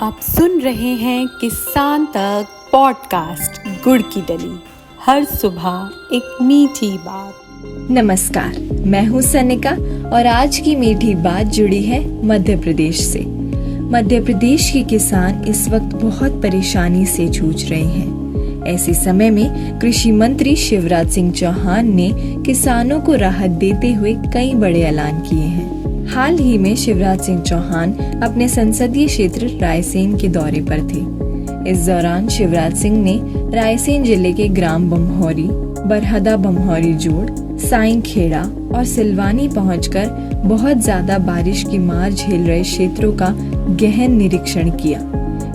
आप सुन रहे हैं किसान तक पॉडकास्ट गुड़ की डली। हर सुबह एक मीठी बात। नमस्कार, मैं हूँ सनिका और आज की मीठी बात जुड़ी है मध्य प्रदेश से। मध्य प्रदेश के किसान इस वक्त बहुत परेशानी से जूझ रहे हैं। ऐसे समय में कृषि मंत्री शिवराज सिंह चौहान ने किसानों को राहत देते हुए कई बड़े ऐलान किए हैं। हाल ही में शिवराज सिंह चौहान अपने संसदीय क्षेत्र रायसेन के दौरे पर थे। इस दौरान शिवराज सिंह ने रायसेन जिले के ग्राम बमहौरी, बरहदा बमहौरी जोड़, साईं खेड़ा और सिलवानी पहुंचकर बहुत ज्यादा बारिश की मार झेल रहे क्षेत्रों का गहन निरीक्षण किया।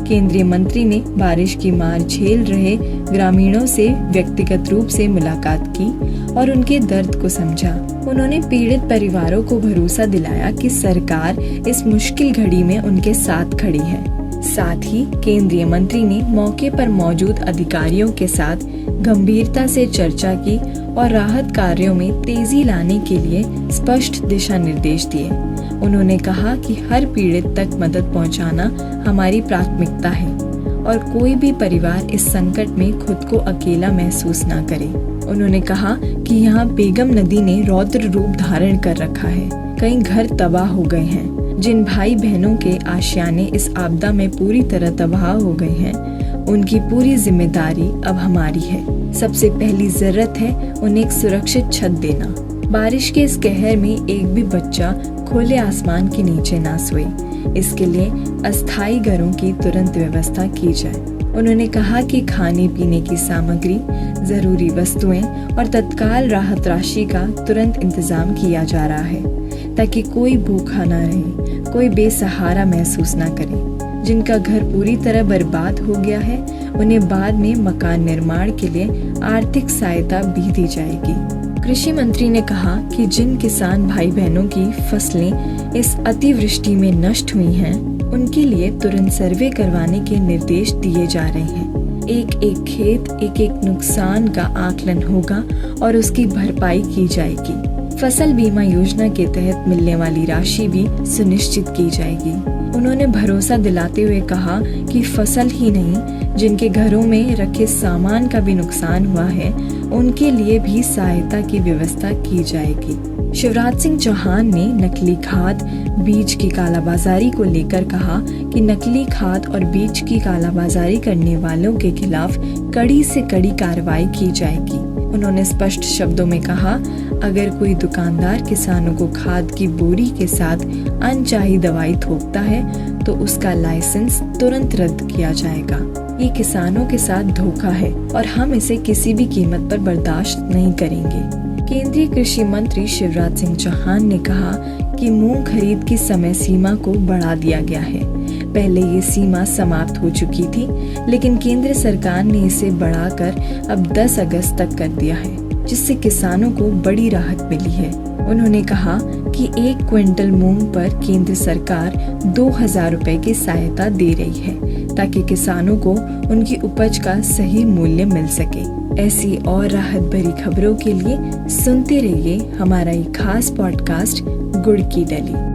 केंद्रीय मंत्री ने बारिश की मार झेल रहे ग्रामीणों से व्यक्तिगत रूप से मुलाकात की और उनके दर्द को समझा। उन्होंने पीड़ित परिवारों को भरोसा दिलाया कि सरकार इस मुश्किल घड़ी में उनके साथ खड़ी है। साथ ही केंद्रीय मंत्री ने मौके पर मौजूद अधिकारियों के साथ गंभीरता से चर्चा की और राहत कार्यों में तेजी लाने के लिए स्पष्ट दिशा निर्देश दिए। उन्होंने कहा कि हर पीड़ित तक मदद पहुंचाना हमारी प्राथमिकता है और कोई भी परिवार इस संकट में खुद को अकेला महसूस न करे। उन्होंने कहा कि यहाँ बेगम नदी ने रौद्र रूप धारण कर रखा है। कई घर तबाह हो गए हैं। जिन भाई बहनों के आशियाने इस आपदा में पूरी तरह तबाह हो गए हैं, उनकी पूरी जिम्मेदारी अब हमारी है। सबसे पहली जरूरत है उन्हें एक सुरक्षित छत देना। बारिश के इस कहर में एक भी बच्चा खुले आसमान के नीचे ना सोए, इसके लिए अस्थायी घरों की तुरंत व्यवस्था की जाए। उन्होंने कहा कि खाने पीने की सामग्री, जरूरी वस्तुएं और तत्काल राहत राशि का तुरंत इंतजाम किया जा रहा है ताकि कोई भूखा ना रहे, कोई बेसहारा महसूस ना करे। जिनका घर पूरी तरह बर्बाद हो गया है, उन्हें बाद में मकान निर्माण के लिए आर्थिक सहायता भी दी जाएगी। कृषि मंत्री ने कहा कि जिन किसान भाई बहनों की फसलें इस अतिवृष्टि में नष्ट हुई हैं, उनके लिए तुरंत सर्वे करवाने के निर्देश दिए जा रहे हैं। एक एक खेत, एक एक नुकसान का आकलन होगा और उसकी भरपाई की जाएगी। फसल बीमा योजना के तहत मिलने वाली राशि भी सुनिश्चित की जाएगी। उन्होंने भरोसा दिलाते हुए कहा कि फसल ही नहीं, जिनके घरों में रखे सामान का भी नुकसान हुआ है, उनके लिए भी सहायता की व्यवस्था की जाएगी। शिवराज सिंह चौहान ने नकली खाद, बीज की कालाबाजारी को लेकर कहा कि नकली खाद और बीज की कालाबाजारी करने वालों के खिलाफ कड़ी से कड़ी कार्रवाई की जाएगी। उन्होंने स्पष्ट शब्दों में कहा, अगर कोई दुकानदार किसानों को खाद की बोरी के साथ अनचाही दवाई थोपता है तो उसका लाइसेंस तुरंत रद्द किया जाएगा। ये किसानों के साथ धोखा है और हम इसे किसी भी कीमत पर बर्दाश्त नहीं करेंगे। केंद्रीय कृषि मंत्री शिवराज सिंह चौहान ने कहा कि मूंग खरीद की समय सीमा को बढ़ा दिया गया है। पहले ये सीमा समाप्त हो चुकी थी, लेकिन केंद्र सरकार ने इसे बढ़ाकर अब 10 अगस्त तक कर दिया है, जिससे किसानों को बड़ी राहत मिली है। उन्होंने कहा कि 1 क्विंटल मूंग पर केंद्र सरकार 2000 रुपए की सहायता दे रही है ताकि किसानों को उनकी उपज का सही मूल्य मिल सके। ऐसी और राहत भरी खबरों के लिए सुनते रहिए हमारा ये खास पॉडकास्ट गुड़ की डली।